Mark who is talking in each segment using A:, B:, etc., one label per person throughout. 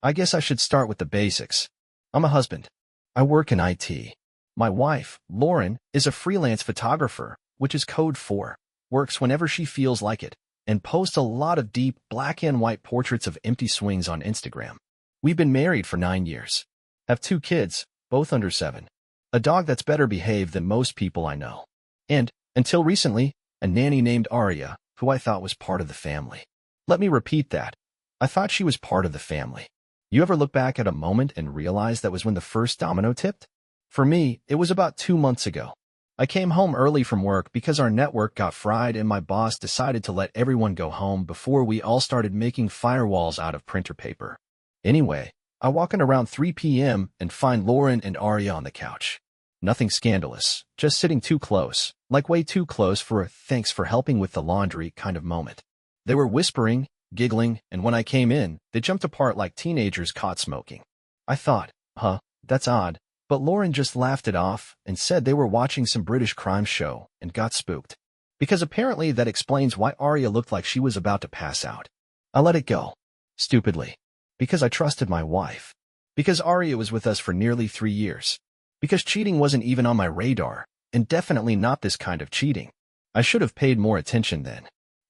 A: I guess I should start with the basics. I'm a husband. I work in IT. My wife, Lauren, is a freelance photographer, which is code for works whenever she feels like it, and posts a lot of deep black and white portraits of empty swings on Instagram. We've been married for 9 years. Have 2 kids, both under 7. A dog that's better behaved than most people I know. And, until recently, a nanny named Aria, who I thought was part of the family. Let me repeat that. I thought she was part of the family. You ever look back at a moment and realize that was when the first domino tipped? For me, it was about 2 months ago. I came home early from work because our network got fried and my boss decided to let everyone go home before we all started making firewalls out of printer paper. Anyway, I walk in around 3 p.m. and find Lauren and Aria on the couch. Nothing scandalous, just sitting too close, like way too close for a thanks for helping with the laundry kind of moment. They were whispering, giggling, and when I came in, they jumped apart like teenagers caught smoking. I thought, that's odd, but Lauren just laughed it off and said they were watching some British crime show and got spooked. Because apparently that explains why Aria looked like she was about to pass out. I let it go. Stupidly. Because I trusted my wife. Because Aria was with us for nearly 3 years. Because cheating wasn't even on my radar, and definitely not this kind of cheating. I should have paid more attention then.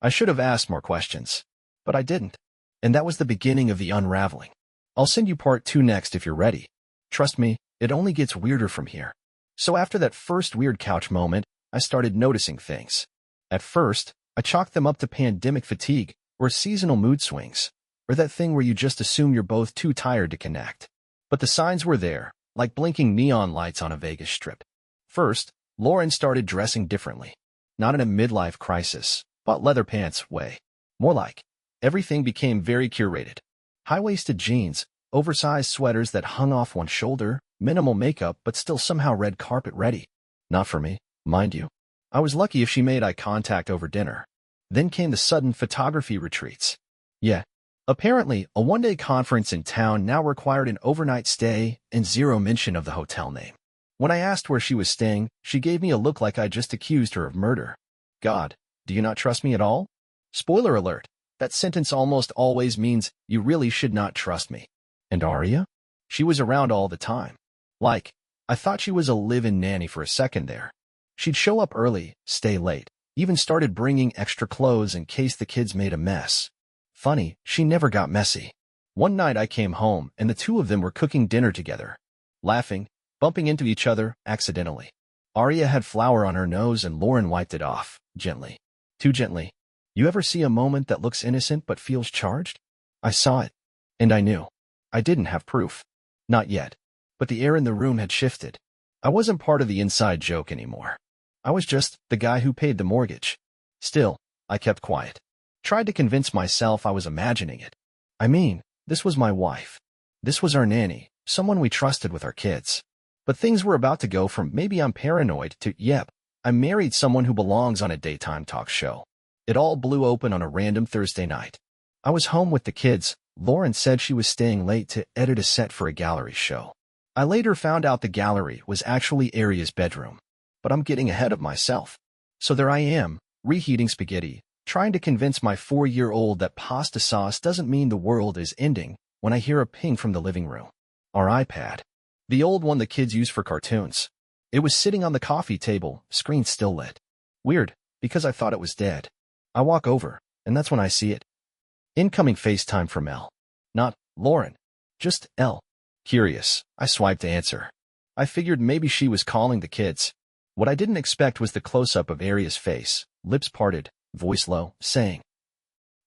A: I should have asked more questions. But I didn't. And that was the beginning of the unraveling. I'll send you part 2 next if you're ready. Trust me, it only gets weirder from here. So after that first weird couch moment, I started noticing things. At first, I chalked them up to pandemic fatigue, or seasonal mood swings, or that thing where you just assume you're both too tired to connect. But the signs were there, like blinking neon lights on a Vegas strip. First, Lauren started dressing differently. Not in a midlife crisis, but leather pants way. More like, everything became very curated. High-waisted jeans, oversized sweaters that hung off one shoulder, minimal makeup but still somehow red carpet ready. Not for me, mind you. I was lucky if she made eye contact over dinner. Then came the sudden photography retreats. Yeah. Apparently, a one-day conference in town now required an overnight stay and zero mention of the hotel name. When I asked where she was staying, she gave me a look like I just accused her of murder. God, do you not trust me at all? Spoiler alert, that sentence almost always means you really should not trust me. And Aria? She was around all the time. Like, I thought she was a live-in nanny for a second there. She'd show up early, stay late, even started bringing extra clothes in case the kids made a mess. Funny, she never got messy. One night I came home and the 2 of them were cooking dinner together. Laughing, bumping into each other accidentally. Aria had flour on her nose and Lauren wiped it off, gently. Too gently. You ever see a moment that looks innocent but feels charged? I saw it. And I knew. I didn't have proof. Not yet. But the air in the room had shifted. I wasn't part of the inside joke anymore. I was just the guy who paid the mortgage. Still, I kept quiet. Tried to convince myself I was imagining it. I mean, this was my wife. This was our nanny, someone we trusted with our kids. But things were about to go from maybe I'm paranoid to, yep, I married someone who belongs on a daytime talk show. It all blew open on a random Thursday night. I was home with the kids. Lauren said she was staying late to edit a set for a gallery show. I later found out the gallery was actually Aria's bedroom. But I'm getting ahead of myself. So there I am, reheating spaghetti, trying to convince my 4-year-old that pasta sauce doesn't mean the world is ending when I hear a ping from the living room. Our iPad. The old one the kids use for cartoons. It was sitting on the coffee table, screen still lit. Weird, because I thought it was dead. I walk over, and that's when I see it. Incoming FaceTime from Elle. Not Lauren. Just Elle. Curious, I swiped to answer. I figured maybe she was calling the kids. What I didn't expect was the close-up of Aria's face, lips parted, voice low, saying,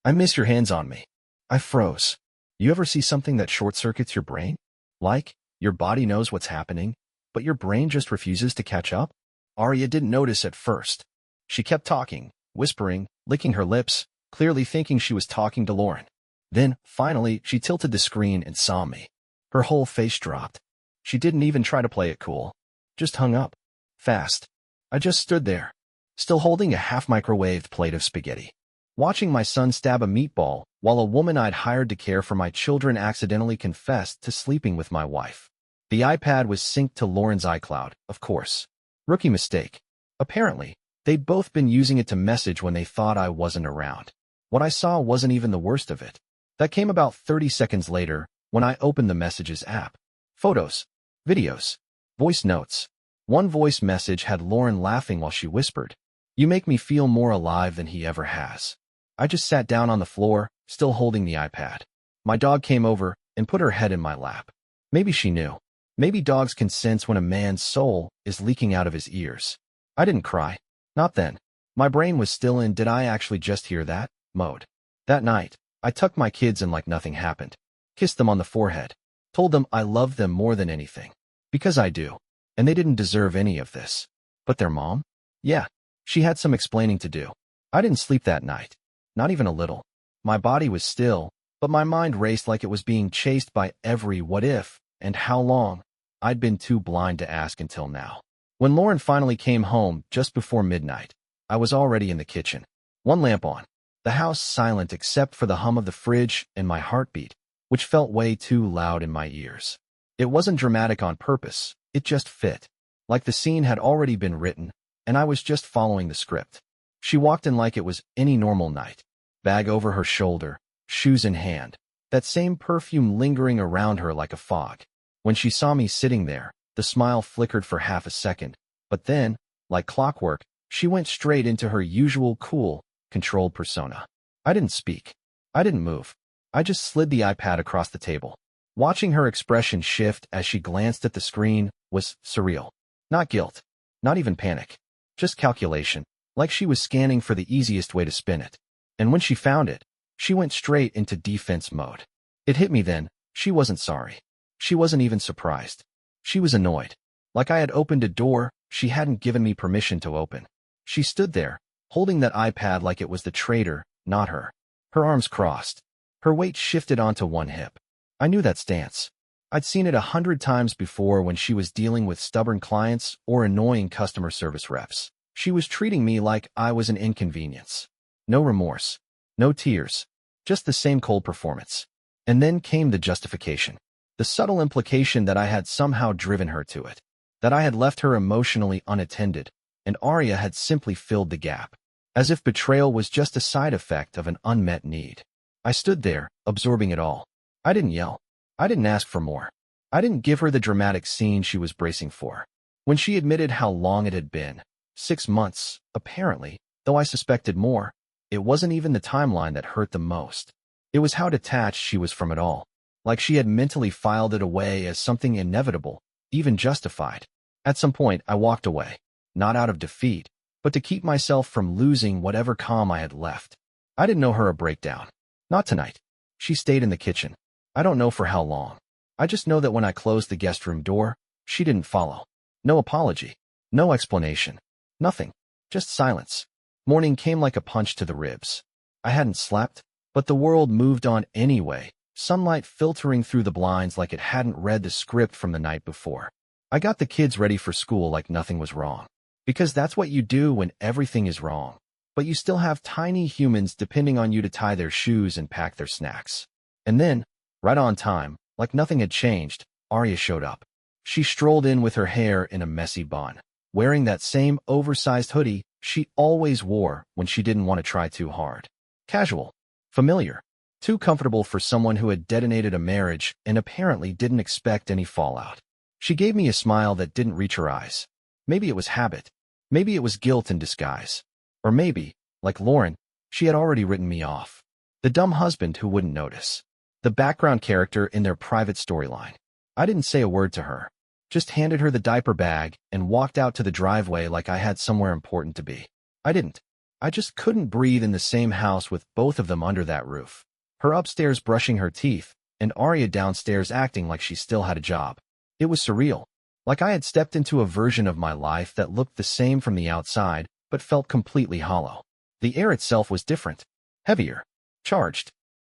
A: "I miss your hands on me." I froze. You ever see something that short-circuits your brain? Like, your body knows what's happening, but your brain just refuses to catch up? Aria didn't notice at first. She kept talking, whispering, licking her lips, clearly thinking she was talking to Lauren. Then, finally, she tilted the screen and saw me. Her whole face dropped. She didn't even try to play it cool. Just hung up. Fast. I just stood there, still holding a half-microwaved plate of spaghetti, watching my son stab a meatball while a woman I'd hired to care for my children accidentally confessed to sleeping with my wife. The iPad was synced to Lauren's iCloud, of course. Rookie mistake. Apparently, they'd both been using it to message when they thought I wasn't around. What I saw wasn't even the worst of it. That came about 30 seconds later, when I opened the Messages app. Photos, videos, voice notes. One voice message had Lauren laughing while she whispered, "You make me feel more alive than he ever has." I just sat down on the floor, still holding the iPad. My dog came over and put her head in my lap. Maybe she knew. Maybe dogs can sense when a man's soul is leaking out of his ears. I didn't cry. Not then. My brain was still in "did I actually just hear that?" mode. That night, I tucked my kids in like nothing happened. Kissed them on the forehead. Told them I loved them more than anything. Because I do. And they didn't deserve any of this. But their mom? Yeah. She had some explaining to do. I didn't sleep that night. Not even a little. My body was still, but my mind raced like it was being chased by every what if and how long. I'd been too blind to ask until now. When Lauren finally came home just before midnight, I was already in the kitchen. One lamp on. The house silent except for the hum of the fridge and my heartbeat, which felt way too loud in my ears. It wasn't dramatic on purpose. It just fit. Like the scene had already been written, and I was just following the script. She walked in like it was any normal night. Bag over her shoulder, shoes in hand, that same perfume lingering around her like a fog. When she saw me sitting there, the smile flickered for half a second, but then, like clockwork, she went straight into her usual cool, controlled persona. I didn't speak. I didn't move. I just slid the iPad across the table. Watching her expression shift as she glanced at the screen was surreal. Not guilt. Not even panic. Just calculation, like she was scanning for the easiest way to spin it. And when she found it, she went straight into defense mode. It hit me then, she wasn't sorry. She wasn't even surprised. She was annoyed. Like I had opened a door she hadn't given me permission to open. She stood there, holding that iPad like it was the traitor, not her. Her arms crossed. Her weight shifted onto one hip. I knew that stance. I'd seen it 100 times before when she was dealing with stubborn clients or annoying customer service reps. She was treating me like I was an inconvenience. No remorse. No tears. Just the same cold performance. And then came the justification. The subtle implication that I had somehow driven her to it. That I had left her emotionally unattended, and Arya had simply filled the gap. As if betrayal was just a side effect of an unmet need. I stood there, absorbing it all. I didn't yell. I didn't ask for more. I didn't give her the dramatic scene she was bracing for. When she admitted how long it had been, 6 months, apparently, though I suspected more, it wasn't even the timeline that hurt the most. It was how detached she was from it all. Like she had mentally filed it away as something inevitable, even justified. At some point, I walked away. Not out of defeat, but to keep myself from losing whatever calm I had left. I didn't know her a breakdown. Not tonight. She stayed in the kitchen. I don't know for how long. I just know that when I closed the guest room door, she didn't follow. No apology. No explanation. Nothing. Just silence. Morning came like a punch to the ribs. I hadn't slept, but the world moved on anyway, sunlight filtering through the blinds like it hadn't read the script from the night before. I got the kids ready for school like nothing was wrong. Because that's what you do when everything is wrong. But you still have tiny humans depending on you to tie their shoes and pack their snacks. And then, right on time, like nothing had changed, Arya showed up. She strolled in with her hair in a messy bun, wearing that same oversized hoodie she always wore when she didn't want to try too hard. Casual. Familiar. Too comfortable for someone who had detonated a marriage and apparently didn't expect any fallout. She gave me a smile that didn't reach her eyes. Maybe it was habit. Maybe it was guilt in disguise. Or maybe, like Lauren, she had already written me off. The dumb husband who wouldn't notice. The background character in their private storyline. I didn't say a word to her. Just handed her the diaper bag and walked out to the driveway like I had somewhere important to be. I didn't. I just couldn't breathe in the same house with both of them under that roof. Her upstairs brushing her teeth, and Arya downstairs acting like she still had a job. It was surreal. Like I had stepped into a version of my life that looked the same from the outside, but felt completely hollow. The air itself was different. Heavier. Charged.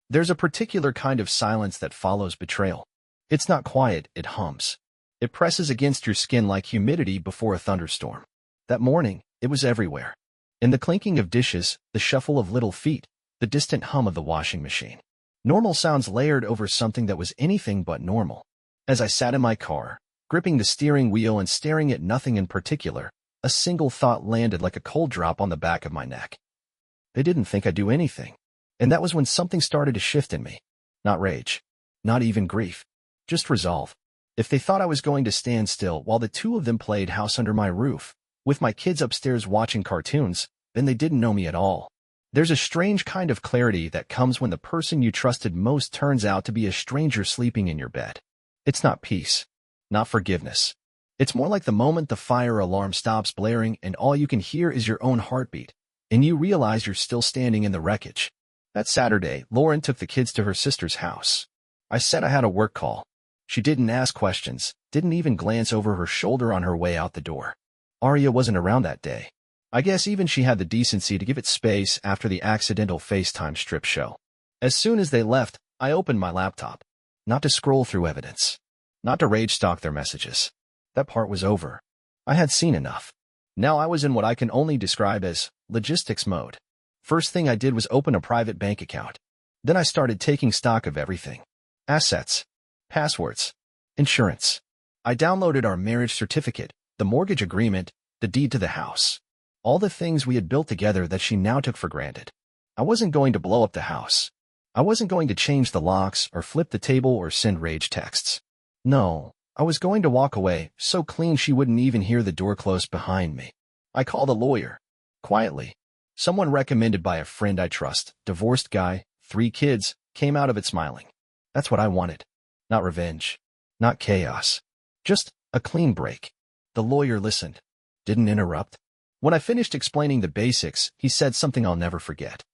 A: There's a particular kind of silence that follows betrayal. It's not quiet, it hums. It presses against your skin like humidity before a thunderstorm. That morning, it was everywhere. In the clinking of dishes, the shuffle of little feet, the distant hum of the washing machine. Normal sounds layered over something that was anything but normal. As I sat in my car, gripping the steering wheel and staring at nothing in particular, a single thought landed like a cold drop on the back of my neck. They didn't think I'd do anything. And that was when something started to shift in me. Not rage. Not even grief. Just resolve. If they thought I was going to stand still while the two of them played house under my roof, with my kids upstairs watching cartoons, then they didn't know me at all. There's a strange kind of clarity that comes when the person you trusted most turns out to be a stranger sleeping in your bed. It's not peace. Not forgiveness. It's more like the moment the fire alarm stops blaring and all you can hear is your own heartbeat, and you realize you're still standing in the wreckage. That Saturday, Lauren took the kids to her sister's house. I said I had a work call. She didn't ask questions, didn't even glance over her shoulder on her way out the door. Arya wasn't around that day. I guess even she had the decency to give it space after the accidental FaceTime strip show. As soon as they left, I opened my laptop. Not to scroll through evidence. Not to rage stalk their messages. That part was over. I had seen enough. Now I was in what I can only describe as logistics mode. First thing I did was open a private bank account. Then I started taking stock of everything. Assets. Passwords. Insurance. I downloaded our marriage certificate, the mortgage agreement, the deed to the house. All the things we had built together that she now took for granted. I wasn't going to blow up the house. I wasn't going to change the locks or flip the table or send rage texts. No, I was going to walk away so clean she wouldn't even hear the door close behind me. I called a lawyer. Quietly. Someone recommended by a friend I trust, divorced guy, 3 kids, came out of it smiling. That's what I wanted. Not revenge. Not chaos. Just a clean break. The lawyer listened. Didn't interrupt. When I finished explaining the basics, he said something I'll never forget.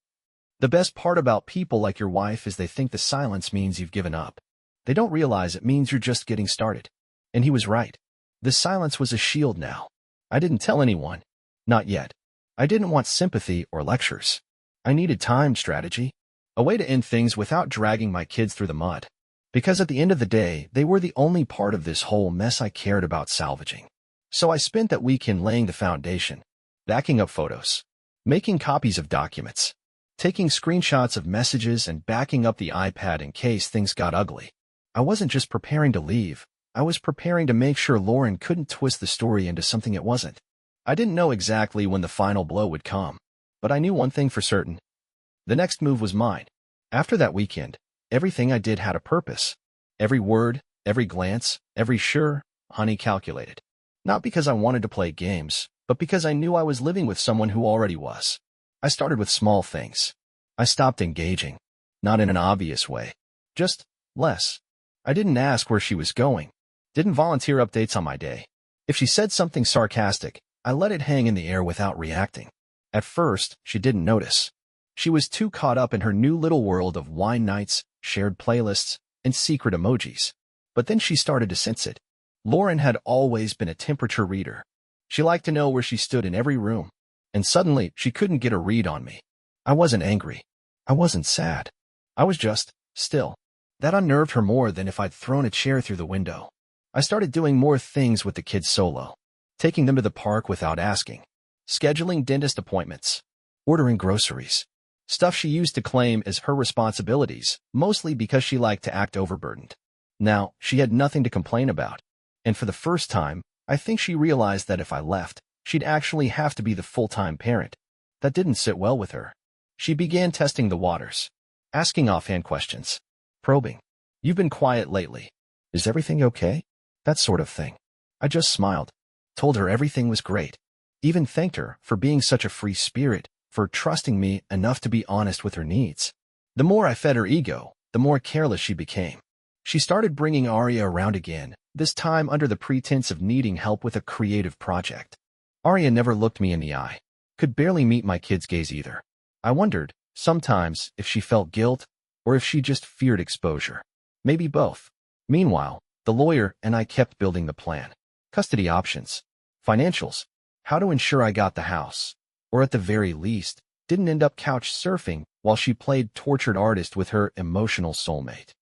A: The best part about people like your wife is they think the silence means you've given up. They don't realize it means you're just getting started. And he was right. The silence was a shield now. I didn't tell anyone. Not yet. I didn't want sympathy or lectures. I needed time, strategy. A way to end things without dragging my kids through the mud. Because at the end of the day, they were the only part of this whole mess I cared about salvaging. So I spent that weekend laying the foundation. Backing up photos. Making copies of documents. Taking screenshots of messages and backing up the iPad in case things got ugly. I wasn't just preparing to leave. I was preparing to make sure Lauren couldn't twist the story into something it wasn't. I didn't know exactly when the final blow would come, but I knew one thing for certain. The next move was mine. After that weekend, everything I did had a purpose. Every word, every glance, every sure, honey calculated. Not because I wanted to play games, but because I knew I was living with someone who already was. I started with small things. I stopped engaging. Not in an obvious way. Just less. I didn't ask where she was going. Didn't volunteer updates on my day. If she said something sarcastic, I let it hang in the air without reacting. At first, she didn't notice. She was too caught up in her new little world of wine nights, shared playlists, and secret emojis. But then she started to sense it. Lauren had always been a temperature reader. She liked to know where she stood in every room. And suddenly, she couldn't get a read on me. I wasn't angry. I wasn't sad. I was just still. That unnerved her more than if I'd thrown a chair through the window. I started doing more things with the kids solo. Taking them to the park without asking. Scheduling dentist appointments. Ordering groceries. Stuff she used to claim as her responsibilities, mostly because she liked to act overburdened. Now, she had nothing to complain about. And for the first time, I think she realized that if I left, she'd actually have to be the full-time parent. That didn't sit well with her. She began testing the waters. Asking offhand questions. Probing. You've been quiet lately. Is everything okay? That sort of thing. I just smiled. Told her everything was great. Even thanked her for being such a free spirit, for trusting me enough to be honest with her needs. The more I fed her ego, the more careless she became. She started bringing Arya around again, this time under the pretense of needing help with a creative project. Arya never looked me in the eye. Could barely meet my kids' gaze either. I wondered, sometimes, if she felt guilt, or if she just feared exposure. Maybe both. Meanwhile, the lawyer and I kept building the plan. Custody options. Financials. How to ensure I got the house. Or at the very least, didn't end up couch surfing while she played tortured artist with her emotional soulmate.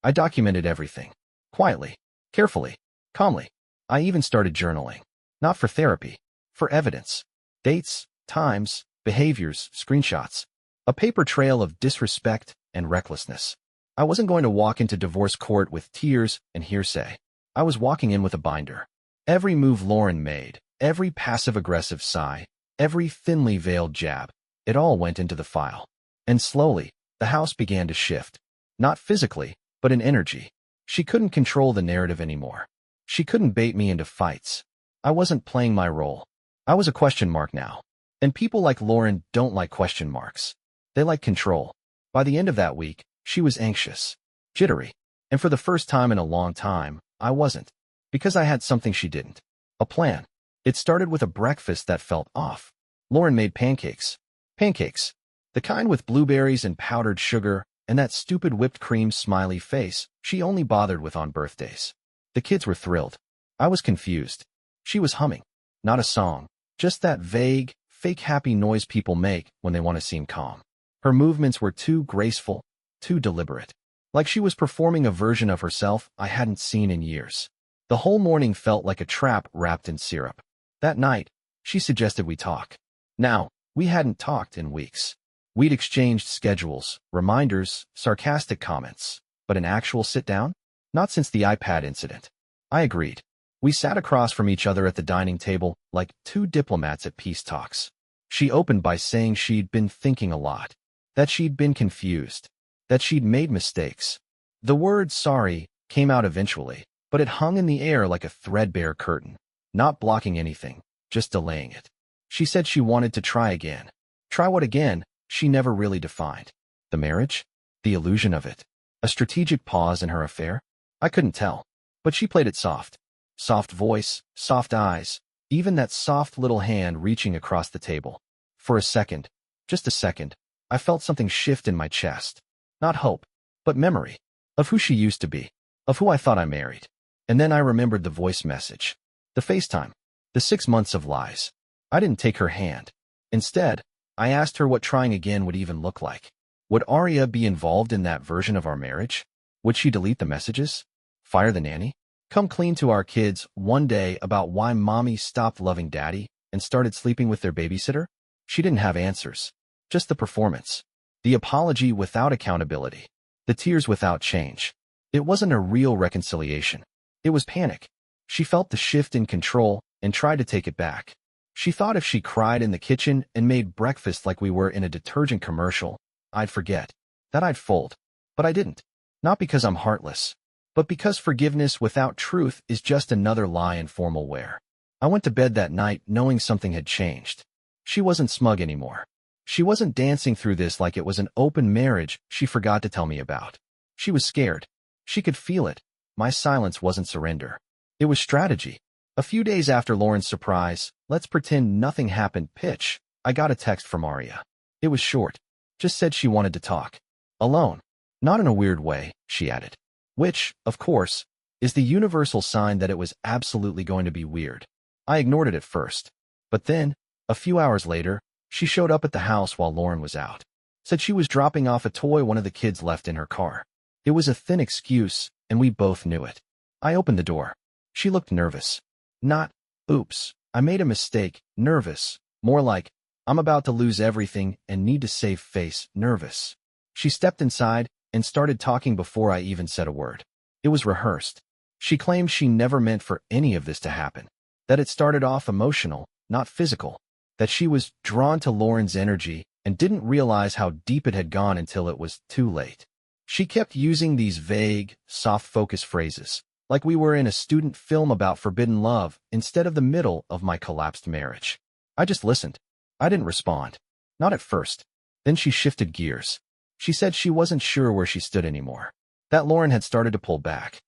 A: I documented everything. Quietly. Carefully. Calmly. I even started journaling. Not for therapy. For evidence. Dates, times, behaviors, screenshots. A paper trail of disrespect and recklessness. I wasn't going to walk into divorce court with tears and hearsay. I was walking in with a binder. Every move Lauren made, every passive-aggressive sigh, every thinly veiled jab, it all went into the file. And slowly, the house began to shift. Not physically, but in energy. She couldn't control the narrative anymore. She couldn't bait me into fights. I wasn't playing my role. I was a question mark now. And people like Lauren don't like question marks. They like control. By the end of that week, she was anxious, jittery, and for the first time in a long time, I wasn't. Because I had something she didn't. A plan. It started with a breakfast that felt off. Lauren made pancakes. Pancakes. The kind with blueberries and powdered sugar and that stupid whipped cream smiley face she only bothered with on birthdays. The kids were thrilled. I was confused. She was humming. Not a song. Just that vague, fake happy noise people make when they want to seem calm. Her movements were too graceful, too deliberate. Like she was performing a version of herself I hadn't seen in years. The whole morning felt like a trap wrapped in syrup. That night, she suggested we talk. Now, we hadn't talked in weeks. We'd exchanged schedules, reminders, sarcastic comments. But an actual sit-down? Not since the iPad incident. I agreed. We sat across from each other at the dining table like two diplomats at peace talks. She opened by saying she'd been thinking a lot. That she'd been confused. That she'd made mistakes. The word sorry came out eventually, but it hung in the air like a threadbare curtain. Not blocking anything, just delaying it. She said she wanted to try again. Try what again? She never really defined. The marriage? The illusion of it? A strategic pause in her affair? I couldn't tell. But she played it soft. Soft voice, soft eyes, even that soft little hand reaching across the table. For a second, just a second, I felt something shift in my chest. Not hope, but memory. Of who she used to be. Of who I thought I married. And then I remembered the voice message. The FaceTime. The 6 months of lies. I didn't take her hand. Instead, I asked her what trying again would even look like. Would Arya be involved in that version of our marriage? Would she delete the messages? Fire the nanny? Come clean to our kids one day about why mommy stopped loving daddy and started sleeping with their babysitter? She didn't have answers. Just the performance. The apology without accountability. The tears without change. It wasn't a real reconciliation. It was panic. She felt the shift in control and tried to take it back. She thought if she cried in the kitchen and made breakfast like we were in a detergent commercial, I'd forget. That I'd fold. But I didn't. Not because I'm heartless. But because forgiveness without truth is just another lie in formal wear. I went to bed that night knowing something had changed. She wasn't smug anymore. She wasn't dancing through this like it was an open marriage she forgot to tell me about. She was scared. She could feel it. My silence wasn't surrender. It was strategy. A few days after Lauren's surprise, let's pretend nothing happened pitch, I got a text from Arya. It was short. Just said she wanted to talk. Alone. Not in a weird way, she added. Which, of course, is the universal sign that it was absolutely going to be weird. I ignored it at first. But then, a few hours later, she showed up at the house while Lauren was out. Said she was dropping off a toy one of the kids left in her car. It was a thin excuse, and we both knew it. I opened the door. She looked nervous. Not, oops, I made a mistake, nervous. More like, I'm about to lose everything and need to save face, nervous. She stepped inside and started talking before I even said a word. It was rehearsed. She claimed she never meant for any of this to happen. That it started off emotional, not physical. That she was drawn to Lauren's energy and didn't realize how deep it had gone until it was too late. She kept using these vague, soft-focus phrases, like we were in a student film about forbidden love instead of the middle of my collapsed marriage. I just listened. I didn't respond. Not at first. Then she shifted gears. She said she wasn't sure where she stood anymore. That Lauren had started to pull back.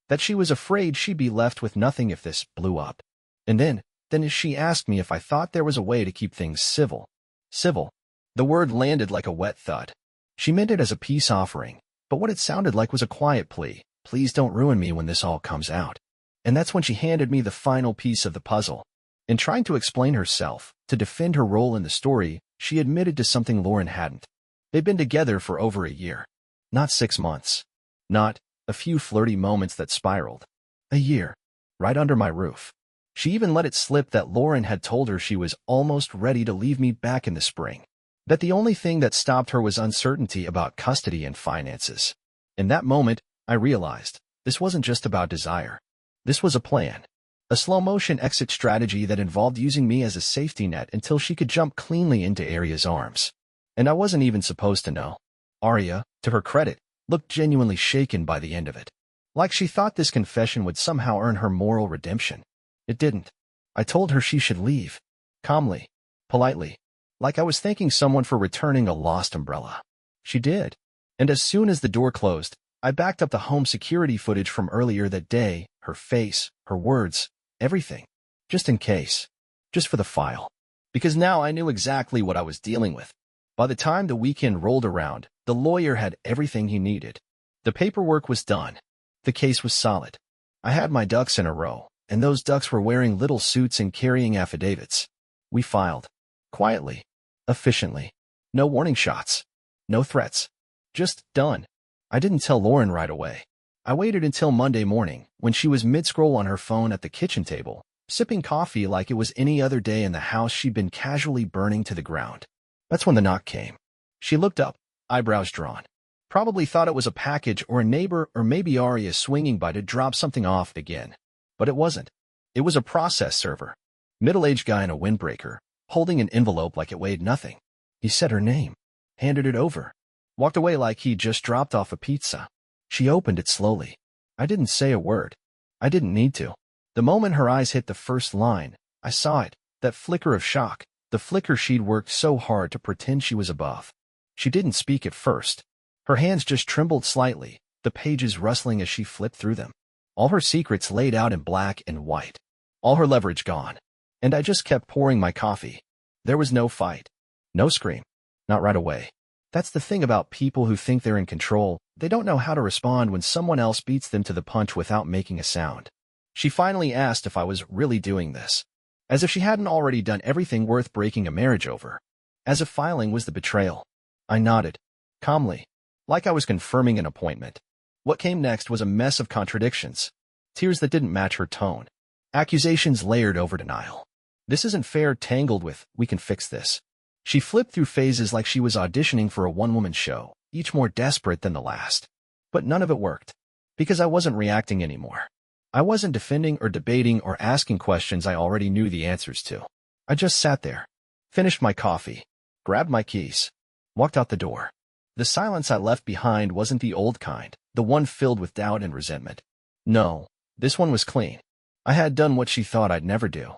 A: That she was afraid she'd be left with nothing if this blew up. And then she asked me if I thought there was a way to keep things civil. Civil. The word landed like a wet thud. She meant it as a peace offering, but what it sounded like was a quiet plea. Please don't ruin me when this all comes out. And that's when she handed me the final piece of the puzzle. In trying to explain herself, to defend her role in the story, she admitted to something Lauren hadn't. They'd been together for over a year. Not 6 months. Not a few flirty moments that spiraled. A year. Right under my roof. She even let it slip that Lauren had told her she was almost ready to leave me back in the spring. That the only thing that stopped her was uncertainty about custody and finances. In that moment, I realized this wasn't just about desire. This was a plan. A slow-motion exit strategy that involved using me as a safety net until she could jump cleanly into Arya's arms. And I wasn't even supposed to know. Arya, to her credit, looked genuinely shaken by the end of it. Like she thought this confession would somehow earn her moral redemption. It didn't. I told her she should leave. Calmly. Politely. Like I was thanking someone for returning a lost umbrella. She did. And as soon as the door closed, I backed up the home security footage from earlier that day, her face, her words, everything. Just in case. Just for the file. Because now I knew exactly what I was dealing with. By the time the weekend rolled around, the lawyer had everything he needed. The paperwork was done. The case was solid. I had my ducks in a row, and those ducks were wearing little suits and carrying affidavits. We filed. Quietly. Efficiently. No warning shots. No threats. Just done. I didn't tell Lauren right away. I waited until Monday morning, when she was mid-scroll on her phone at the kitchen table, sipping coffee like it was any other day in the house she'd been casually burning to the ground. That's when the knock came. She looked up, eyebrows drawn. Probably thought it was a package or a neighbor or maybe Arya swinging by to drop something off again. But it wasn't. It was a process server. Middle-aged guy in a windbreaker, holding an envelope like it weighed nothing. He said her name, handed it over, walked away like he'd just dropped off a pizza. She opened it slowly. I didn't say a word. I didn't need to. The moment her eyes hit the first line, I saw it, that flicker of shock, the flicker she'd worked so hard to pretend she was above. She didn't speak at first. Her hands just trembled slightly, the pages rustling as she flipped through them. All her secrets laid out in black and white. All her leverage gone. And I just kept pouring my coffee. There was no fight. No scream. Not right away. That's the thing about people who think they're in control. They don't know how to respond when someone else beats them to the punch without making a sound. She finally asked if I was really doing this. As if she hadn't already done everything worth breaking a marriage over. As if filing was the betrayal. I nodded. Calmly. Like I was confirming an appointment. What came next was a mess of contradictions. Tears that didn't match her tone. Accusations layered over denial. This isn't fair tangled with, we can fix this. She flipped through phases like she was auditioning for a one-woman show, each more desperate than the last. But none of it worked. Because I wasn't reacting anymore. I wasn't defending or debating or asking questions I already knew the answers to. I just sat there. Finished my coffee. Grabbed my keys. Walked out the door. The silence I left behind wasn't the old kind, the one filled with doubt and resentment. No, this one was clean. I had done what she thought I'd never do.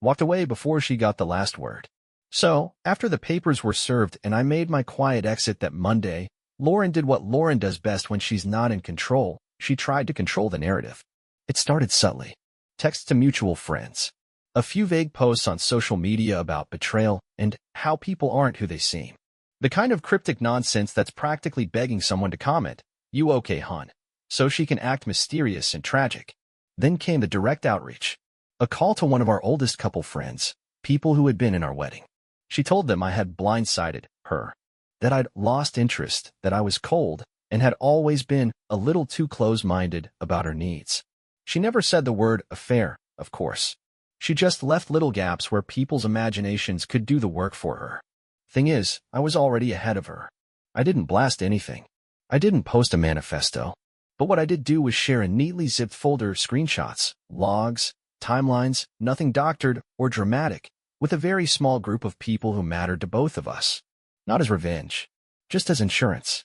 A: Walked away before she got the last word. So, after the papers were served and I made my quiet exit that Monday, Lauren did what Lauren does best when she's not in control. She tried to control the narrative. It started subtly. Texts to mutual friends. A few vague posts on social media about betrayal and how people aren't who they seem. The kind of cryptic nonsense that's practically begging someone to comment, "You okay, hon?" so she can act mysterious and tragic. Then came the direct outreach. A call to one of our oldest couple friends, people who had been in our wedding. She told them I had blindsided her, that I'd lost interest, that I was cold, and had always been a little too close-minded about her needs. She never said the word affair, of course. She just left little gaps where people's imaginations could do the work for her. Thing is, I was already ahead of her. I didn't blast anything. I didn't post a manifesto. But what I did do was share a neatly zipped folder of screenshots, logs, timelines, nothing doctored or dramatic, with a very small group of people who mattered to both of us. Not as revenge, just as insurance.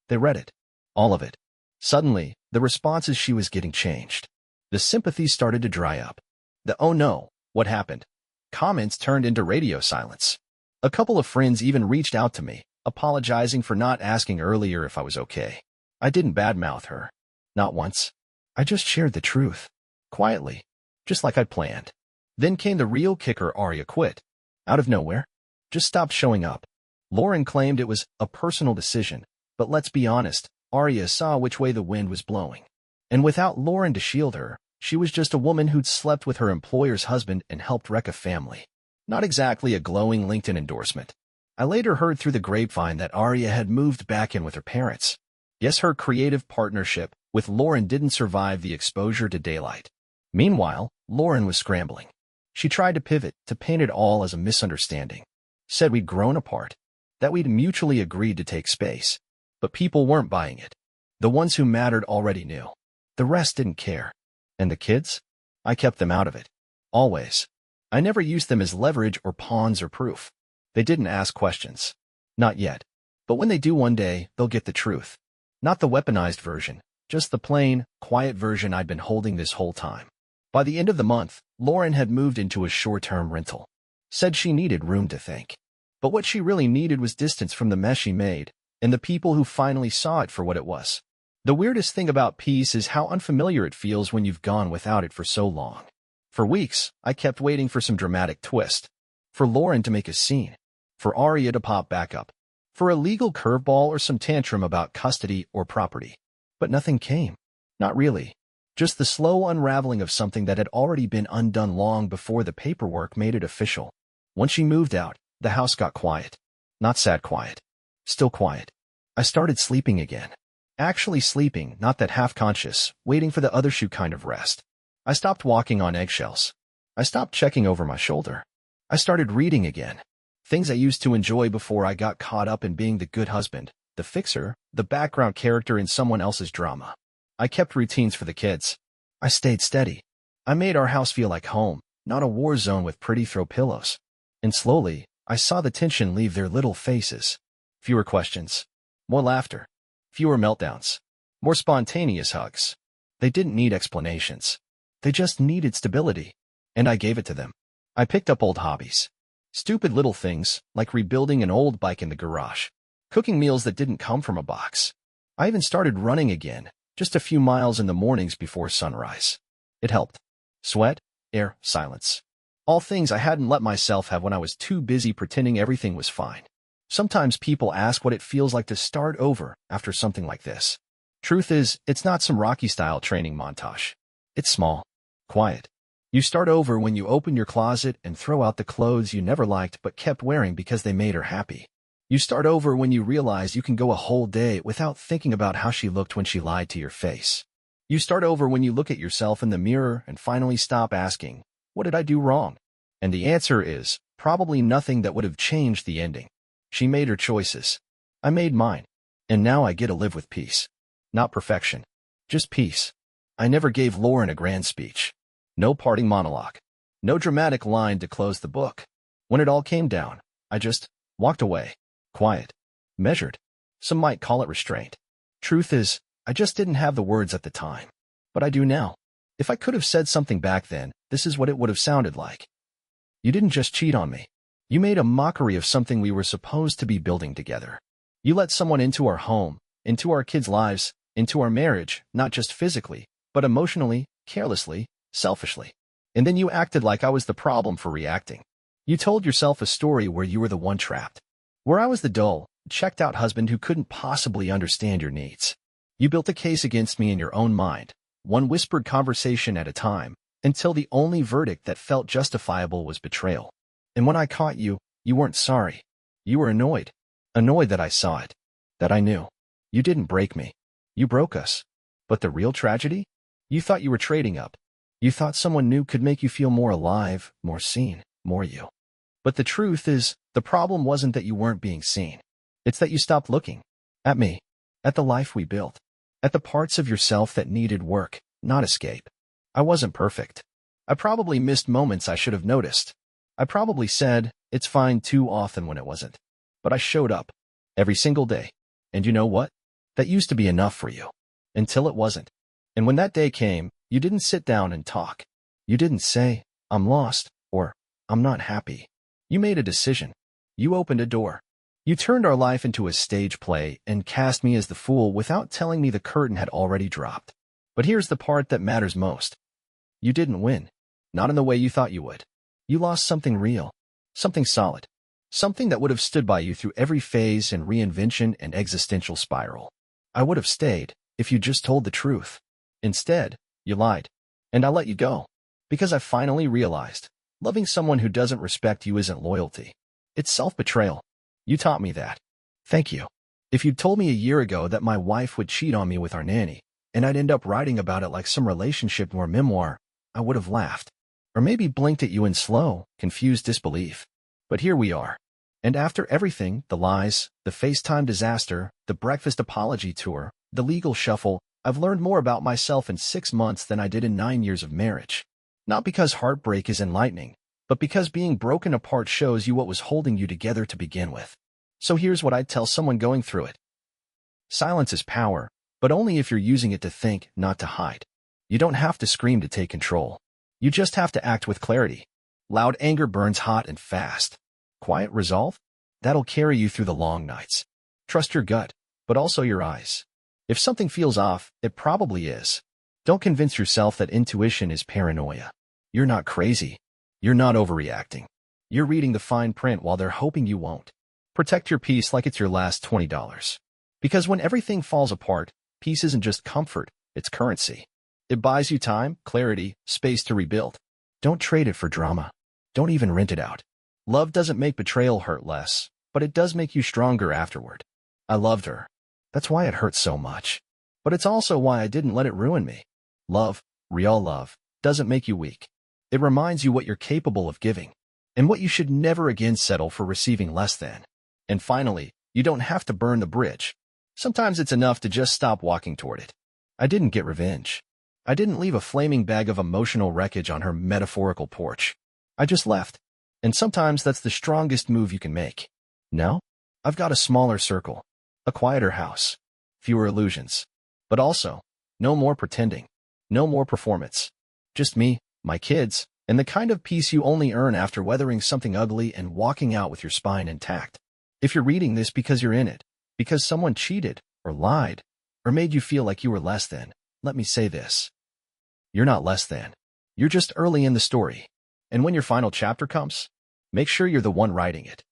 A: They read it. All of it. Suddenly, the responses she was getting changed. The sympathy started to dry up. The "oh no, what happened?" comments turned into radio silence. A couple of friends even reached out to me, apologizing for not asking earlier if I was okay. I didn't badmouth her. Not once. I just shared the truth. Quietly. Just like I'd planned. Then came the real kicker. Arya quit. Out of nowhere. Just stopped showing up. Lauren claimed it was a personal decision, but let's be honest, Arya saw which way the wind was blowing. And without Lauren to shield her, she was just a woman who'd slept with her employer's husband and helped wreck a family. Not exactly a glowing LinkedIn endorsement. I later heard through the grapevine that Arya had moved back in with her parents. Yes, her creative partnership with Lauren didn't survive the exposure to daylight. Meanwhile, Lauren was scrambling. She tried to pivot, to paint it all as a misunderstanding. Said we'd grown apart, that we'd mutually agreed to take space. But people weren't buying it. The ones who mattered already knew. The rest didn't care. And the kids? I kept them out of it. Always. I never used them as leverage or pawns or proof. They didn't ask questions. Not yet. But when they do one day, they'll get the truth. Not the weaponized version, just the plain, quiet version I'd been holding this whole time. By the end of the month, Lauren had moved into a short-term rental. Said she needed room to think. But what she really needed was distance from the mess she made, and the people who finally saw it for what it was. The weirdest thing about peace is how unfamiliar it feels when you've gone without it for so long. For weeks, I kept waiting for some dramatic twist. For Lauren to make a scene. For Aria to pop back up. For a legal curveball or some tantrum about custody or property. But nothing came. Not really. Just the slow unraveling of something that had already been undone long before the paperwork made it official. Once she moved out, the house got quiet. Not sad quiet. Still quiet. I started sleeping again. Actually sleeping, not that half-conscious, waiting for the other shoe kind of rest. I stopped walking on eggshells. I stopped checking over my shoulder. I started reading again. Things I used to enjoy before I got caught up in being the good husband, the fixer, the background character in someone else's drama. I kept routines for the kids. I stayed steady. I made our house feel like home, not a war zone with pretty throw pillows. And slowly, I saw the tension leave their little faces. Fewer questions. More laughter. Fewer meltdowns. More spontaneous hugs. They didn't need explanations. They just needed stability. And I gave it to them. I picked up old hobbies. Stupid little things, like rebuilding an old bike in the garage. Cooking meals that didn't come from a box. I even started running again, just a few miles in the mornings before sunrise. It helped. Sweat, air, silence. All things I hadn't let myself have when I was too busy pretending everything was fine. Sometimes people ask what it feels like to start over after something like this. Truth is, it's not some Rocky-style training montage. It's small. Quiet. You start over when you open your closet and throw out the clothes you never liked but kept wearing because they made her happy. You start over when you realize you can go a whole day without thinking about how she looked when she lied to your face. You start over when you look at yourself in the mirror and finally stop asking, what did I do wrong? And the answer is, probably nothing that would have changed the ending. She made her choices. I made mine. And now I get to live with peace. Not perfection. Just peace. I never gave Lauren a grand speech. No parting monologue. No dramatic line to close the book. When it all came down, I just walked away. Quiet. Measured. Some might call it restraint. Truth is, I just didn't have the words at the time. But I do now. If I could have said something back then, this is what it would have sounded like. You didn't just cheat on me. You made a mockery of something we were supposed to be building together. You let someone into our home, into our kids' lives, into our marriage, not just physically, but emotionally, carelessly, selfishly. And then you acted like I was the problem for reacting. You told yourself a story where you were the one trapped. Where I was the dull, checked-out husband who couldn't possibly understand your needs. You built a case against me in your own mind, one whispered conversation at a time, until the only verdict that felt justifiable was betrayal. And when I caught you, you weren't sorry. You were annoyed. Annoyed that I saw it. That I knew. You didn't break me. You broke us. But the real tragedy? You thought you were trading up. You thought someone new could make you feel more alive, more seen, more you. But the truth is, the problem wasn't that you weren't being seen. It's that you stopped looking. At me. At the life we built. At the parts of yourself that needed work, not escape. I wasn't perfect. I probably missed moments I should have noticed. I probably said, it's fine too often when it wasn't. But I showed up. Every single day. And you know what? That used to be enough for you. Until it wasn't. And when that day came, you didn't sit down and talk. You didn't say, I'm lost, or I'm not happy. You made a decision. You opened a door. You turned our life into a stage play and cast me as the fool without telling me the curtain had already dropped. But here's the part that matters most. You didn't win. Not in the way you thought you would. You lost something real. Something solid. Something that would have stood by you through every phase and reinvention and existential spiral. I would have stayed if you just told the truth. Instead, you lied. And I let you go. Because I finally realized, loving someone who doesn't respect you isn't loyalty. It's self-betrayal. You taught me that. Thank you. If you'd told me a year ago that my wife would cheat on me with our nanny, and I'd end up writing about it like some relationship or memoir, I would have laughed. Or maybe blinked at you in slow, confused disbelief. But here we are. And after everything, the lies, the FaceTime disaster, the breakfast apology tour, the legal shuffle, I've learned more about myself in 6 months than I did in 9 years of marriage. Not because heartbreak is enlightening, but because being broken apart shows you what was holding you together to begin with. So here's what I'd tell someone going through it. Silence is power, but only if you're using it to think, not to hide. You don't have to scream to take control. You just have to act with clarity. Loud anger burns hot and fast. Quiet resolve? That'll carry you through the long nights. Trust your gut, but also your eyes. If something feels off, it probably is. Don't convince yourself that intuition is paranoia. You're not crazy. You're not overreacting. You're reading the fine print while they're hoping you won't. Protect your peace like it's your last $20. Because when everything falls apart, peace isn't just comfort, it's currency. It buys you time, clarity, space to rebuild. Don't trade it for drama. Don't even rent it out. Love doesn't make betrayal hurt less, but it does make you stronger afterward. I loved her. That's why it hurts so much. But it's also why I didn't let it ruin me. Love, real love, doesn't make you weak. It reminds you what you're capable of giving, and what you should never again settle for receiving less than. And finally, you don't have to burn the bridge. Sometimes it's enough to just stop walking toward it. I didn't get revenge. I didn't leave a flaming bag of emotional wreckage on her metaphorical porch. I just left. And sometimes that's the strongest move you can make. Now, I've got a smaller circle, a quieter house, fewer illusions. But also, no more pretending, no more performance. Just me, my kids, and the kind of peace you only earn after weathering something ugly and walking out with your spine intact. If you're reading this because you're in it, because someone cheated, or lied, or made you feel like you were less than, let me say this. You're not less than. You're just early in the story. And when your final chapter comes, make sure you're the one writing it.